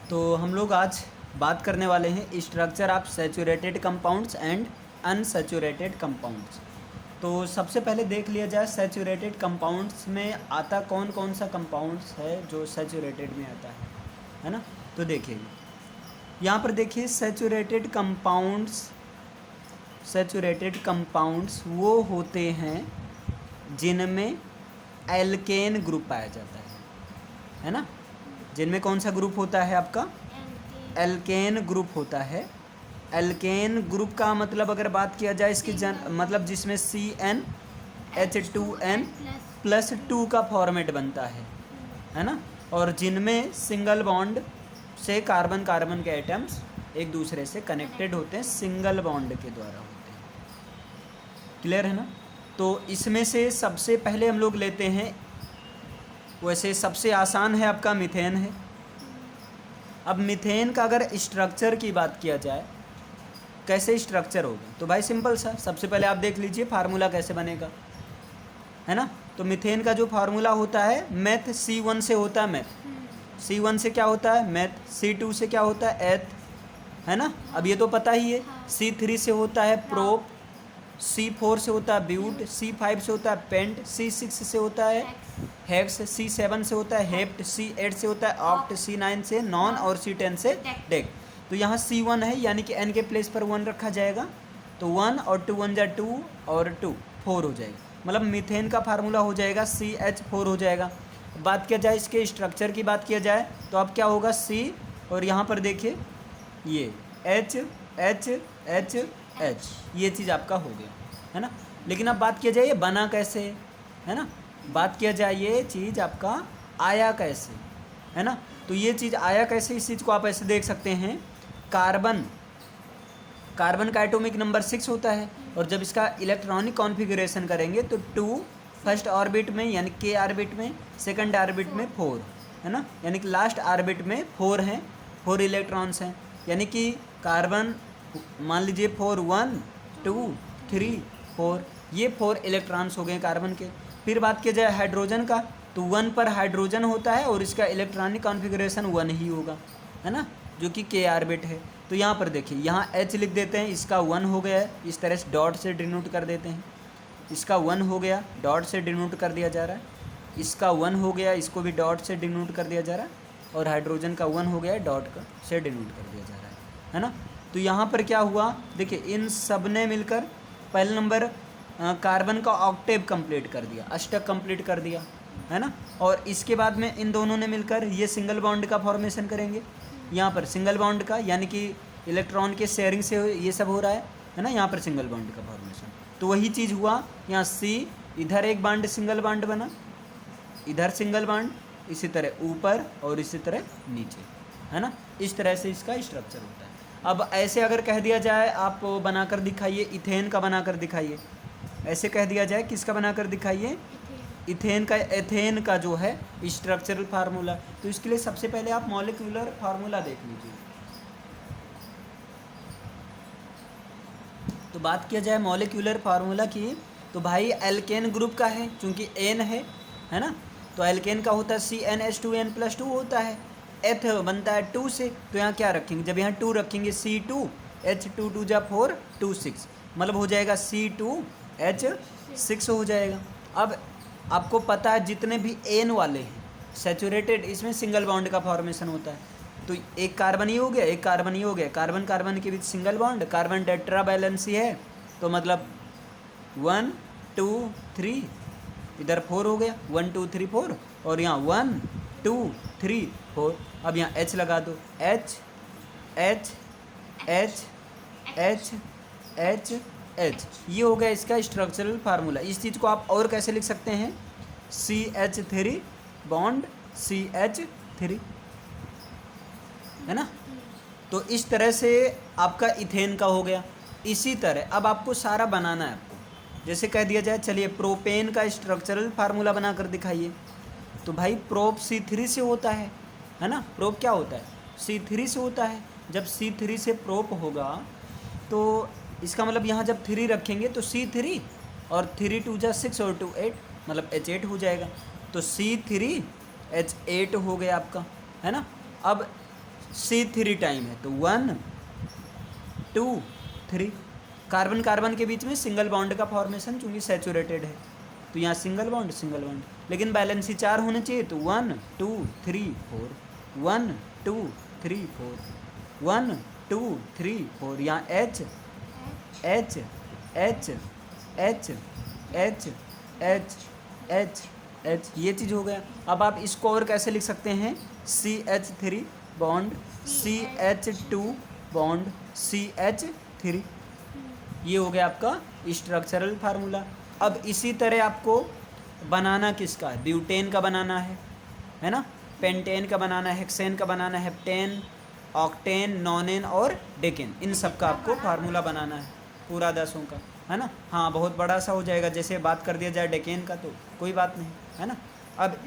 तो हम लोग आज बात करने वाले हैं structure of saturated compounds and unsaturated compounds. तो सबसे पहले देख लिया जाए सैचुरेटेड कंपाउंड्स में आता कौन कौन सा कंपाउंड्स है जो सैचुरेटेड में आता है ना। तो देखिए यहाँ पर देखिए सैचुरेटेड कंपाउंड्स वो होते हैं जिनमें एल्केन ग्रुप पाया जाता है ना। जिनमें कौन सा ग्रुप होता है आपका एल्केन ग्रुप होता है। एल्केन ग्रुप का मतलब अगर बात किया जाए इसकी मतलब जिसमें CnH2n प्लस 2 का फॉर्मेट बनता है ना। और जिनमें सिंगल बॉन्ड से कार्बन कार्बन के एटम्स एक दूसरे से कनेक्टेड होते हैं, सिंगल बॉन्ड के द्वारा होते हैं। क्लियर है ना। तो इसमें से सबसे पहले हम लोग लेते हैं, वैसे सबसे आसान है आपका मीथेन है। अब मीथेन का अगर स्ट्रक्चर की बात किया जाए कैसे स्ट्रक्चर होगा, तो भाई सिंपल सा, सबसे पहले आप देख लीजिए फार्मूला कैसे बनेगा, है ना। तो मीथेन का जो फार्मूला होता है मेथ C1 से होता है। मेथ C1 से क्या होता है मेथ, C2 से क्या होता है एथ, है ना। अब ये तो पता ही है। C3 से होता है प्रोप, C4 से होता है ब्यूट, C5 से होता है पेंट, C6 से होता है हेक्स, C7 से होता है हेप्ट, C8 से होता है ऑक्ट, C9 से नॉन और C10 से डेक। तो यहाँ C1 है यानी कि n के प्लेस पर 1 रखा जाएगा, तो 1 और 2 1 जा 2 और 2 4 हो जाएगा। मतलब मीथेन का फार्मूला हो जाएगा CH4 हो जाएगा। बात किया जाए इसके स्ट्रक्चर की बात किया जाए तो अब क्या होगा C और यहाँ पर देखिए ये H H H H, ये चीज़ आपका हो गया, है ना। लेकिन अब बात किया जाए ये बना कैसे, है ना। बात किया जाए ये चीज़ आपका आया कैसे, है ना। तो ये चीज़ आया कैसे, इस चीज़ को आप ऐसे देख सकते हैं। कार्बन का एटॉमिक नंबर 6 होता है और जब इसका इलेक्ट्रॉनिक कॉन्फ़िगरेशन करेंगे तो 2 फर्स्ट ऑर्बिट में यानी K ऑर्बिट में, सेकंड ऑर्बिट में 4, है ना। यानी कि लास्ट ऑर्बिट में 4 हैं, 4 इलेक्ट्रॉन्स हैं। यानी कि कार्बन मान लीजिए 4 1 2 3 4, ये 4 इलेक्ट्रॉन्स हो गए कार्बन के। फिर बात किया जाए हाइड्रोजन का तो 1 पर हाइड्रोजन होता है और इसका इलेक्ट्रॉनिक कॉन्फ़िगरेशन 1 ही होगा, है ना, जो कि K ऑर्बिट है। तो यहाँ पर देखिए यहाँ H लिख देते हैं, इसका 1 हो गया है, इस तरह से डॉट से डिनोट कर देते हैं। इसका 1 हो गया, डॉट से डिनोट कर दिया जा रहा है। इसका 1 हो गया, इसको भी डॉट से डिनोट कर दिया जा रहा है। और हाइड्रोजन का 1 हो गया है, डॉट से डिनोट कर दिया जा रहा है ना। तो यहाँ पर क्या हुआ देखिए, इन सब ने मिलकर पहले नंबर कार्बन का ऑक्टेव कंप्लीट कर दिया, अष्टक कंप्लीट कर दिया, है ना। और इसके बाद में इन दोनों ने मिलकर ये सिंगल बॉन्ड का फॉर्मेशन करेंगे। यहाँ पर सिंगल बॉन्ड का यानी कि इलेक्ट्रॉन के शेयरिंग से ये सब हो रहा है ना। यहाँ पर सिंगल बॉन्ड का फॉर्मेशन, तो वही चीज़ हुआ यहाँ C, इधर एक बॉन्ड सिंगल बॉन्ड बना, इधर सिंगल बॉन्ड, इसी तरह ऊपर और इसी तरह नीचे, है ना। इस तरह से इसका स्ट्रक्चर होता है। अब ऐसे अगर कह दिया जाए आप बनाकर दिखाइए, इथेन का बनाकर दिखाइए, ऐसे कह दिया जाए किसका बनाकर दिखाइए, एथेन का जो है स्ट्रक्चरल फार्मूला। तो इसके लिए सबसे पहले आप मॉलिक्यूलर फार्मूला देख लीजिए। तो बात किया जाए मॉलिक्यूलर फार्मूला की तो भाई एल्केन ग्रुप का है, चूँकि N है ना। तो एल्केन का होता है CnH2n प्लस 2 होता है। एथ बनता है 2 से, तो यहाँ क्या रखेंगे, जब यहाँ 2 रखेंगे C2 H2 2 जा 4 2 6, मतलब हो जाएगा C2H6 हो जाएगा। अब आपको पता है जितने भी N वाले हैं सैचुरेटेड, इसमें सिंगल बॉन्ड का फॉर्मेशन होता है। तो एक कार्बन ही हो गया, एक कार्बन ही हो गया, कार्बन कार्बन के बीच single bond, carbon tetravalency है, तो मतलब 1 2 3, इधर 4 हो गया, 1 2 3 4, और यहाँ 1 2 3 4। अब यहाँ H लगा दो, H H H H H H, ये हो गया इसका स्ट्रक्चरल फार्मूला। इस चीज़ को आप और कैसे लिख सकते हैं, CH3 बॉन्ड CH3, है ना। तो इस तरह से आपका इथेन का हो गया। इसी तरह अब आपको सारा बनाना है आपको, जैसे कह दिया जाए चलिए प्रोपेन का स्ट्रक्चरल फार्मूला बनाकर दिखाइए। तो भाई प्रोप C3 से होता है ना। प्रोप क्या होता है, C3 से होता है। जब C3 से प्रोप होगा तो इसका मतलब यहाँ जब 3 रखेंगे तो C3 और 3 2 जा 6 और 2 8, मतलब H8 हो जाएगा। तो C3H8 हो गया आपका, है ना। अब C3 टाइम है तो 1 2 3। कार्बन कार्बन के बीच में सिंगल बॉन्ड का फॉर्मेशन, चूंकि सैचुरेटेड है तो यहाँ सिंगल बॉन्ड, लेकिन बैलेंसी 4 होने चाहिए तो 1 2 3 4 1 2 3 4 1 2 3 4। यहाँ H H H H H H H H ये चीज़ हो गया। अब आप इसको और कैसे लिख सकते हैं, CH3 bond CH2 bond CH3, ये हो गया आपका स्ट्रक्चरल फार्मूला। अब इसी तरह आपको बनाना किसका है, ब्यूटेन का बनाना है ना, पेंटेन का बनाना है, हेक्सेन का बनाना है, हेप्टेन, ऑक्टेन, नॉनेन और डेकेन, इन सब का आपको फार्मूला बनाना है पूरा 10 का, है ना। हाँ बहुत बड़ा सा हो जाएगा, जैसे बात कर दिया जाए डेकेन का तो कोई बात नहीं, है ना। अब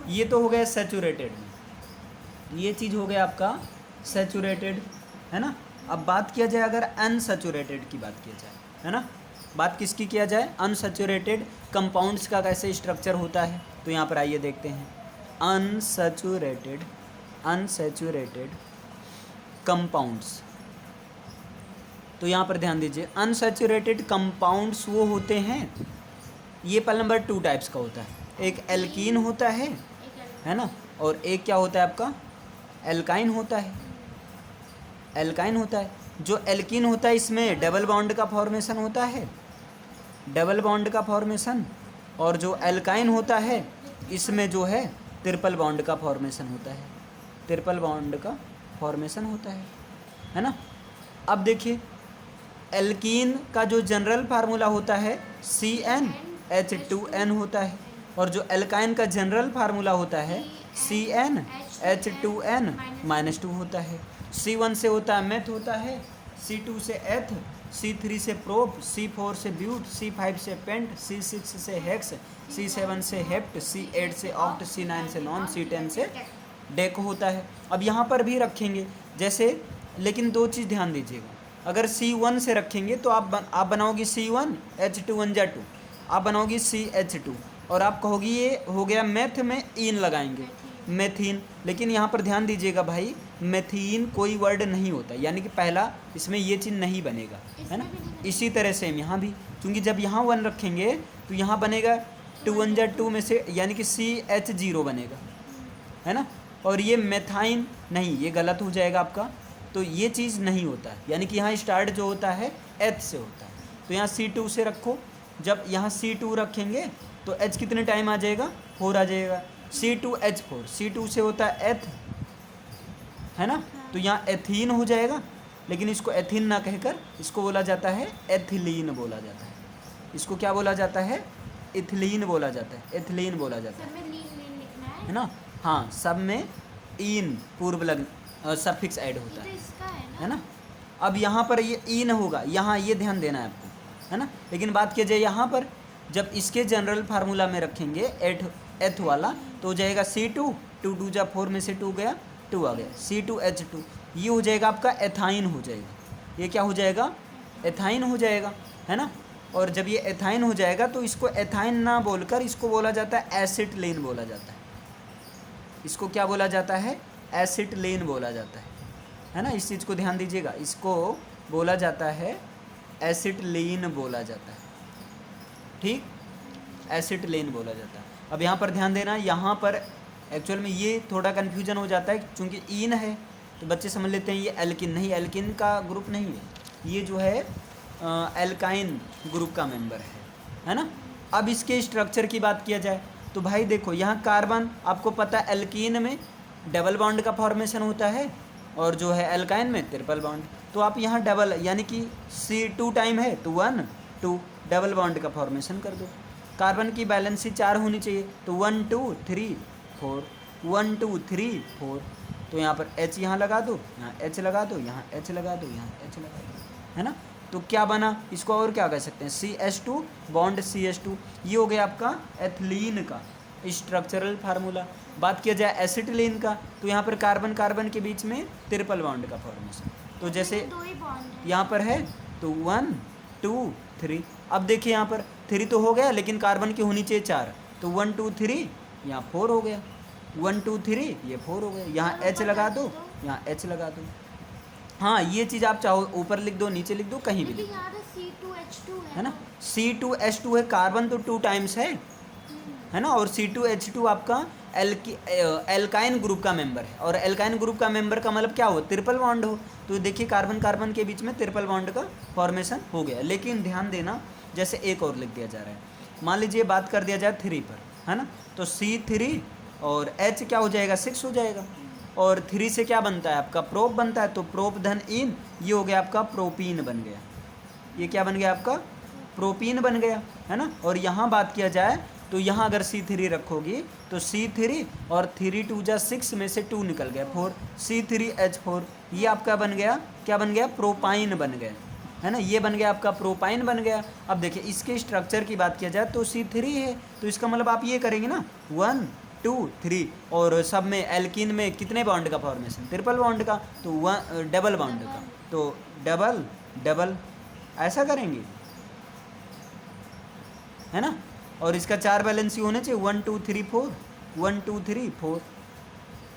ये तो हो गया सैचुरेटेड में, ये चीज़ हो गया आपका सैचुरेटेड, है ना। अब बात किया जाए अगर अनसैचुरेटेड की बात किया जाए, है ना, बात किसकी किया जाए, अनसैचुरेटेड कंपाउंड्स का कैसे स्ट्रक्चर होता है, तो यहाँ पर आइए देखते हैं। अनसैचुरेटेड कंपाउंड्स, तो यहाँ पर ध्यान दीजिए, अनसैचुरेटेड कंपाउंड्स वो होते हैं, ये पल नंबर 2 टाइप्स का होता है, एक एल्कीन होता है ना, और एक क्या होता है आपका एल्काइन होता है। एल्काइन होता है, जो एल्कीन होता है इसमें डबल बॉन्ड का फॉर्मेशन होता है, डबल बॉन्ड का फॉर्मेशन, और जो एल्काइन होता है इसमें जो है ट्रिपल बॉन्ड का फॉर्मेशन होता है, ट्रिपल बॉन्ड का फॉर्मेशन होता है ना। अब देखिए एल्कीन का जो जनरल फार्मूला होता है CnH2n होता है, और जो एल्काइन का जनरल फार्मूला होता है CnH2n-2 होता है। C1 से होता है मेथ होता है, C2 से एथ, C3 से प्रोप, C4 से ब्यूट, C5 से पेंट, C6 से हेक्स, C7 से हेप्ट, C8 से ऑक्ट, C9 से नॉन, C10 से डेक होता है। अब यहाँ पर भी रखेंगे जैसे, लेकिन 2 चीज़ ध्यान दीजिएगा, अगर C1 से रखेंगे तो आप बनाओगी C1 H2 आप बनाओगी CH2, और आप कहोगी ये हो गया मेथ में इन लगाएंगे मेथीन, लेकिन यहाँ पर ध्यान दीजिएगा भाई मेथीन कोई वर्ड नहीं होता, यानी कि पहला इसमें ये चीज़ नहीं बनेगा, है ना। इसी तरह सेम यहाँ भी, क्योंकि जब यहाँ 1 रखेंगे तो यहाँ बनेगा 2 में से, यानी कि CH0 बनेगा, है ना, और ये मेथाइन नहीं, ये गलत हो जाएगा आपका, तो ये चीज़ नहीं होता है, यानी कि यहाँ स्टार्ट जो होता है H से होता है, तो यहाँ C2 से रखो, जब यहाँ C2 रखेंगे तो H कितने टाइम आ जाएगा, 4 आ जाएगा, C2H4, C2 से होता है एथ, है ना, तो यहाँ एथीन हो जाएगा, लेकिन इसको एथीन ना कहकर इसको बोला जाता है एथिलीन बोला जाता है, इसको क्या बोला जाता है, इथिलीन बोला जाता है, एथिलीन बोला जाता है ना। हाँ सब में इन पूर्व लग सफिक्स ऐड होता है ना। अब यहाँ पर ये इन होगा, यहाँ ये ध्यान देना है आपको, है ना। लेकिन बात किया जाए यहाँ पर, जब इसके जनरल फार्मूला में रखेंगे एथ वाला तो हो जाएगा C2, 2 जा 4 में से 2 गया 2 आ गया, C2H2, ये हो जाएगा आपका एथाइन हो जाएगा, ये क्या हो जाएगा एथाइन हो जाएगा, है ना। और जब ये एथाइन हो जाएगा तो इसको एथाइन ना बोलकर इसको बोला जाता है एसिटिलीन बोला जाता है, इसको क्या बोला जाता है, एसिटिलीन बोला जाता है ना। इस चीज़ को ध्यान दीजिएगा, इसको बोला जाता है एसिटिलीन बोला जाता है, ठीक, एसिटिलीन बोला जाता है। अब यहाँ पर ध्यान देना, यहाँ पर एक्चुअल में ये थोड़ा कन्फ्यूजन हो जाता है, क्योंकि इन है तो बच्चे समझ लेते हैं ये एल्किन, नहीं एल्किन का ग्रुप नहीं है, ये जो है एल्काइन ग्रुप का मेंबर है ना। अब इसके स्ट्रक्चर की बात किया जाए तो भाई देखो, यहाँ कार्बन आपको पता है एल्कीन में डबल बॉन्ड का फॉर्मेशन होता है, और जो है एल्काइन में ट्रिपल बॉन्ड, तो आप यहाँ डबल यानी कि C2 टाइम है तो 1 2 डबल बॉन्ड का फॉर्मेशन कर दो। कार्बन की बैलेंसी 4 होनी चाहिए तो 1 2 3 4 1 2 3 4, तो यहाँ पर H यहाँ लगा दो, यहाँ H लगा दो, यहाँ H लगा दो, यहाँ H लगा दो, है ना। तो क्या बना, इसको और क्या कह सकते हैं, CH2 बॉन्ड CH2, ये हो गया आपका एथिलीन का स्ट्रक्चरल फार्मूला। बात किया जाए एसिटिलीन का तो यहाँ पर कार्बन कार्बन के बीच में ट्रिपल बॉन्ड का फॉर्मेशन, तो जैसे यहाँ पर है तो 1 2 3, अब देखिए यहाँ पर 3 तो हो गया, लेकिन कार्बन की होनी चाहिए 4, तो 1 2 3 यहाँ 4 हो गया, 1 2 3 ये 4 हो गया, यहाँ H लगा दो, यहाँ H लगा दो। हाँ, ये चीज़ आप चाहो ऊपर लिख दो, नीचे लिख दो, कहीं भी लिख दो, यार C2H2 है ना। C2H2 है, कार्बन तो 2 टाइम्स है ना। और C2H2 आपका एल्काइन ग्रुप का मेंबर है, और एल्काइन ग्रुप का मेंबर का मतलब क्या हो, ट्रिपल बॉन्ड हो। तो देखिए कार्बन कार्बन के बीच में ट्रिपल बॉन्ड का फॉर्मेशन हो गया। लेकिन ध्यान देना, जैसे एक और लिख दिया जा रहा है, मान लीजिए बात कर दिया जाए 3 पर, है ना, तो C3 और H क्या हो जाएगा, 6 हो जाएगा। और 3 से क्या बनता है आपका, प्रोप बनता है, तो प्रोप धन इन, ये हो गया आपका प्रोपीन बन गया। ये क्या बन गया आपका, प्रोपीन बन गया, है ना। और यहाँ बात किया जाए तो यहाँ अगर C3 रखोगी तो C3 और 3 2 जा 6 में से 2 निकल गया 4, C3H4, ये आपका बन गया, क्या बन गया, प्रोपाइन बन गया, है ना। ये बन गया आपका प्रोपाइन बन गया। अब देखिए इसके स्ट्रक्चर की बात किया जाए तो C3 है, तो इसका मतलब आप ये करेंगे ना 1 2 3, और सब में एल्कीन में कितने बॉन्ड का फॉर्मेशन, ट्रिपल बॉन्ड का, तो डबल बॉन्ड का, तो डबल डबल ऐसा करेंगे, है ना। और इसका 4 वैलेंसी होने चाहिए, 1 2 3 4, 1 2 3 4,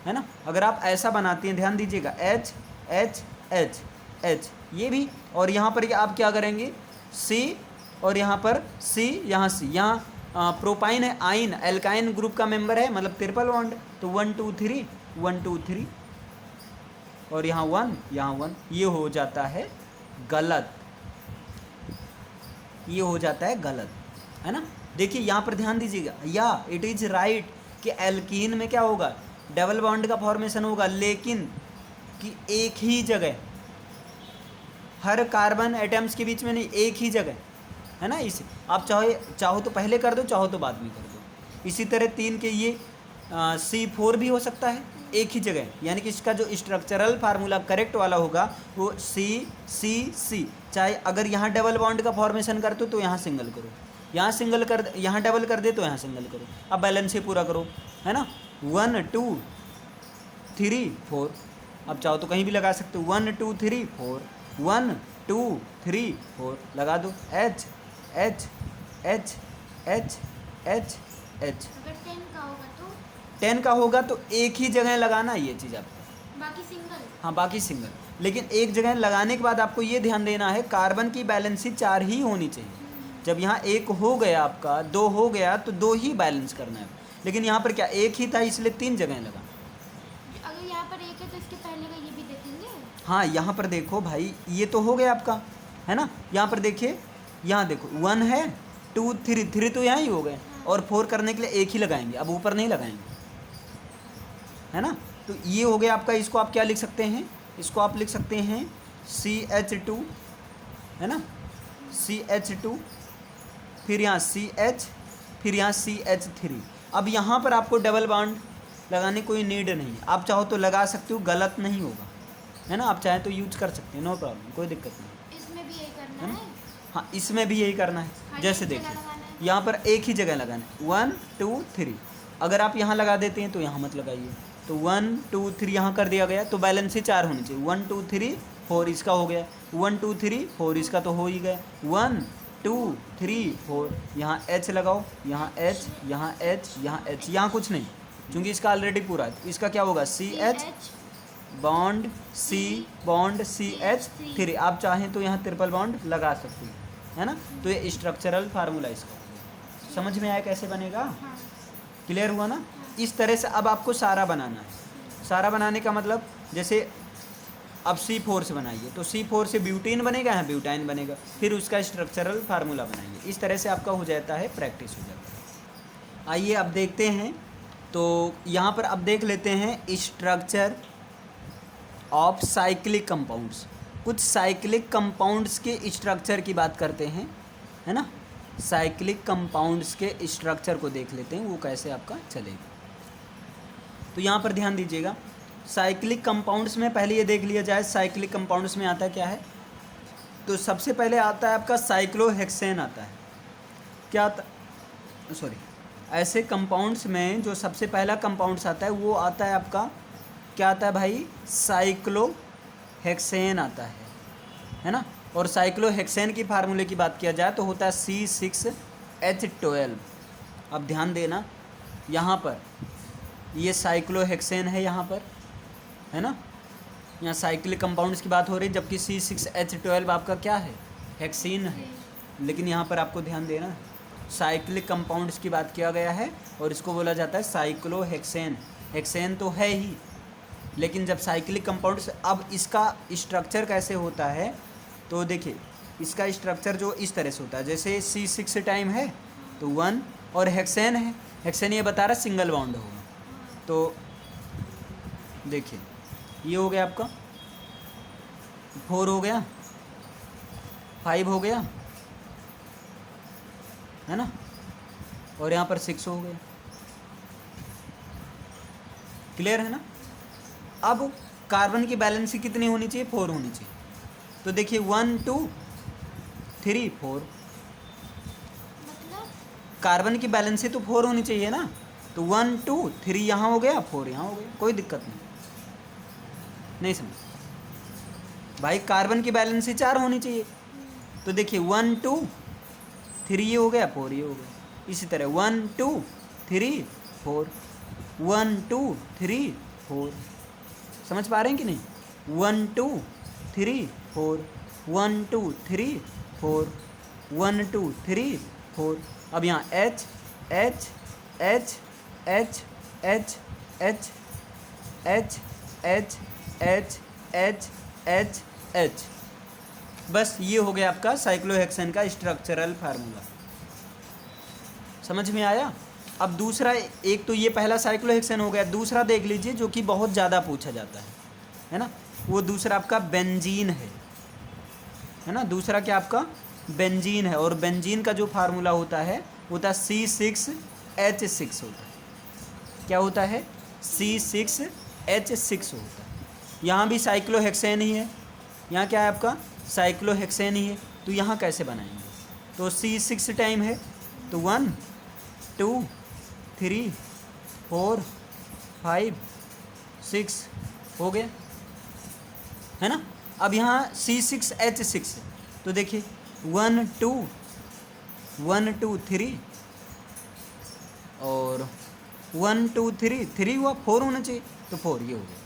है ना। अगर आप ऐसा बनाते हैं, ध्यान दीजिएगा, H H H H ये भी, और यहाँ पर आप क्या करेंगे, C, और यहाँ पर C, यहाँ C, यहाँ प्रोपाइन है, आइन एल्काइन ग्रुप का मेंबर है, मतलब ट्रिपल बॉन्ड, तो 1 2 3 1 2 3, और यहाँ 1 यहाँ 1, ये हो जाता है गलत, ये हो जाता है गलत, है ना। देखिए यहाँ पर ध्यान दीजिएगा, या इट इज राइट कि एल्कीन में क्या होगा, डबल बॉन्ड का फॉर्मेशन होगा, लेकिन कि एक ही जगह, हर कार्बन एटम्स के बीच में नहीं, एक ही जगह, है ना। इसे आप चाहो तो पहले कर दो, चाहो तो बाद में कर दो। इसी तरह 3 के ये C4 भी हो सकता है एक ही जगह, यानी कि इसका जो स्ट्रक्चरल फार्मूला करेक्ट वाला होगा वो C, चाहे अगर यहाँ डबल बॉन्ड का फॉर्मेशन करते हो तो यहाँ सिंगल करो, यहाँ सिंगल कर, यहाँ डबल कर दे तो यहाँ सिंगल करो, अब बैलेंस ही पूरा करो, है ना। 1 2 3 4, अब चाहो तो कहीं भी लगा सकते हो, 1 2 3 4, 1 2 3 4 लगा दो, H H H H H H। अगर 10 का होगा तो 10 का होगा तो एक ही जगह लगाना, ये चीज़ आपको, बाकी सिंगल, हाँ बाकी सिंगल, लेकिन एक जगह लगाने के बाद आपको ये ध्यान देना है कार्बन की बैलेंसी 4 ही होनी चाहिए। जब यहाँ 1 हो गया आपका, 2 हो गया तो 2 ही बैलेंस करना है, लेकिन यहाँ पर क्या 1 ही था, इसलिए 3 जगह लगा। अगर यहाँ पर 1 है तो इसके पहले का ये भी देखेंगे। हाँ यहाँ पर देखो भाई, ये तो हो गया आपका, है ना। यहाँ पर देखिए, यहाँ देखो 1 है, 2 3 3 तो यहाँ ही हो गए, और 4 करने के लिए 1 ही लगाएंगे, अब ऊपर नहीं लगाएंगे, है ना। तो ये हो गया आपका, इसको आप क्या लिख सकते हैं, इसको आप लिख सकते हैं CH2, है ना, CH2, फिर यहाँ CH, फिर यहाँ CH3। अब यहाँ पर आपको डबल बॉन्ड लगाने कोई नीड नहीं है, आप चाहो तो लगा सकते हो, गलत नहीं होगा, है ना। आप चाहे तो यूज कर सकते हैं, नो प्रॉब्लम, कोई दिक्कत नहीं, इसमें भी यही करना है। हाँ इसमें भी यही करना है। जैसे देखिए यहाँ पर एक ही जगह लगाना है, 1 2 3, अगर आप यहाँ लगा देते हैं तो यहाँ मत लगाइए, तो 1 2 3 यहाँ कर दिया गया, तो बैलेंस ही 4 होनी चाहिए, 1 2 3 4 इसका हो गया, 1 2 3 4 इसका तो हो ही गया, 1 2 3 4, यहाँ H लगाओ, यहाँ H, यहाँ H, यहाँ H, यहाँ कुछ नहीं, क्योंकि इसका ऑलरेडी पूरा है, तो इसका क्या होगा, CH bond C bond CH3। आप चाहें तो यहाँ ट्रिपल बॉन्ड लगा सकते हैं, है ना। तो ये स्ट्रक्चरल फार्मूला इसका, समझ में आया कैसे बनेगा, क्लियर हुआ ना। इस तरह से अब आपको सारा बनाना है। सारा बनाने का मतलब, जैसे अब C4 से बनाइए, तो C4 से ब्यूटीन बनेगा, यहाँ ब्यूटाइन बनेगा, फिर उसका स्ट्रक्चरल फार्मूला बनाइए, इस तरह से आपका हो जाता है, प्रैक्टिस हो जाता है। आइए अब देखते हैं, तो यहाँ पर अब देख लेते हैं स्ट्रक्चर ऑफ साइक्लिक कंपाउंड्स। कुछ साइक्लिक कंपाउंड्स के स्ट्रक्चर की बात करते हैं, है ना। साइक्लिक कंपाउंड्स के स्ट्रक्चर को देख लेते हैं, वो कैसे आपका चलेगा। तो यहाँ पर ध्यान दीजिएगा, साइक्लिक कंपाउंड्स में पहले ये देख लिया जाए, साइक्लिक कंपाउंड्स में आता क्या है। तो सबसे पहले आता है आपका साइक्लोहेक्सेन आता है, क्या आता, सॉरी, ऐसे कंपाउंड्स में जो सबसे पहला कंपाउंड्स आता है वो आता है आपका, क्या आता है भाई, साइक्लोहेक्सेन आता है ना। और साइक्लोहेक्सेन की फार्मूले की बात किया जाए तो होता है C6H12। अब ध्यान देना, यहाँ पर ये साइक्लोहेक्सेन है यहाँ पर, है ना, यहाँ साइक्लिक कंपाउंड्स की बात हो रही है, जबकि C6H12 आपका क्या है, हेक्सीन है। लेकिन यहाँ पर आपको ध्यान देना है, साइक्लिक कंपाउंड्स की बात किया गया है और इसको बोला जाता है साइक्लोहेक्सेन। हेक्सेन तो है ही, लेकिन जब साइक्लिक कंपाउंड्स, अब इसका स्ट्रक्चर कैसे होता है तो देखिए, इसका स्ट्रक्चर जो इस तरह से होता है, जैसे C6 टाइम है तो 1 और हेक्सेन है, हेक्सेन ये बता रहा है सिंगल बॉन्ड होगा। तो देखिए ये हो गया आपका 4 हो गया, 5 हो गया, है ना, और यहाँ पर 6 हो गया। क्लियर है ना। अब कार्बन की बैलेंसी कितनी होनी चाहिए, 4 होनी चाहिए। तो देखिए 1 2 3 4, मतलब कार्बन की बैलेंसी तो 4 होनी चाहिए ना। तो 1 2 3 यहाँ हो गया, 4 यहाँ हो गया, कोई दिक्कत नहीं समझ भाई। कार्बन की बैलेंसी 4 होनी चाहिए। तो देखिए 1 2 3 ये हो गया, 4 ये हो गया। इसी तरह 1 2 3 4, 1 2 3 4, समझ पा रहे हैं कि नहीं। 1 2 3 4, 1 2 3 4, 1 2 3 4। अब यहाँ H H H H H H H H H H H H, बस ये हो गया आपका साइक्लोहेक्सेन का स्ट्रक्चरल फार्मूला। समझ में आया। अब दूसरा, एक तो ये पहला साइक्लोहेक्सेन हो गया, दूसरा देख लीजिए जो कि बहुत ज़्यादा पूछा जाता है ना। वो दूसरा आपका बेंजीन है ना। दूसरा क्या आपका बेंजीन है, और बेंजीन का जो फार्मूला होता है C6H6 होता है। क्या होता है, C6H6 होता है। यहाँ भी साइक्लोहेक्सेन ही है, यहाँ क्या है आपका साइक्लोहेक्सेन ही है। तो यहाँ कैसे बनाएंगे, तो C6 टाइम है तो 1 2 3 4 5 6 हो गया, है ना। अब यहाँ C6H6 तो देखिए 1 2 1 2 3 और 1 2 3 3 हुआ, 4 होना चाहिए तो 4 ये हो गया,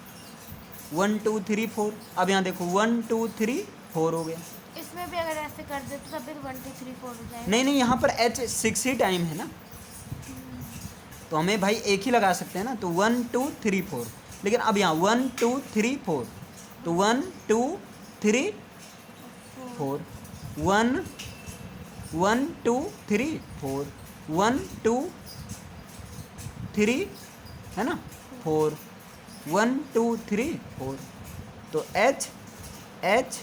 1 2 3 4। अब यहाँ देखो 1 2 3 4 हो गया। इसमें भी अगर ऐसे कर दे तो तब भी 1 2 3 4 हो जाएगा। नहीं यहाँ पर H6 ही टाइम है ना, तो हमें भाई एक ही लगा सकते हैं ना। तो 1 2 3 4, लेकिन अब यहाँ 1 2 3 4, तो 1 2 3 4, 1 1 2 3 4, 1 2 3, है ना, 4, 1 2 3 4। तो H H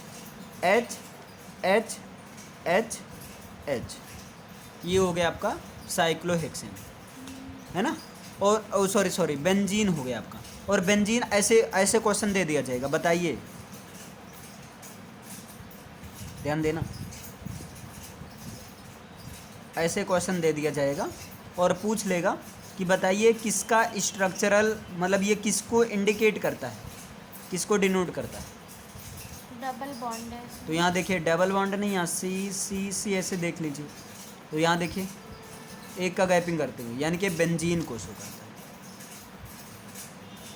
H H H H, ये हो गया आपका साइक्लोहेक्सेन, है ना। और सॉरी बेंजीन हो गया आपका। और बेंजीन ऐसे क्वेश्चन दे दिया जाएगा, बताइए, ध्यान देना, ऐसे क्वेश्चन दे दिया जाएगा और पूछ लेगा कि बताइए किसका स्ट्रक्चरल, मतलब ये किसको इंडिकेट करता है, किसको डिनोट करता है। डबल बॉन्ड है। तो यहाँ देखिए डबल बॉन्ड नहीं, यहाँ C ऐसे देख लीजिए। तो यहाँ देखिए एक का गैपिंग करते हुए, यानी कि बेंजीन को शो करता है।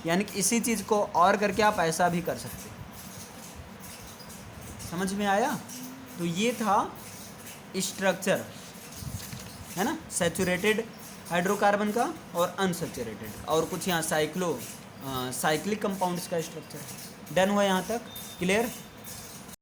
यानी कि इसी चीज़ को और करके आप ऐसा भी कर सकते हैं। समझ में आया। तो ये था स्ट्रक्चर, है ना, सैचुरेटेड हाइड्रोकार्बन का और अनसैचुरेटेड, और कुछ यहाँ साइक्लिक कंपाउंड्स का स्ट्रक्चर। डन हुआ यहाँ तक, क्लियर।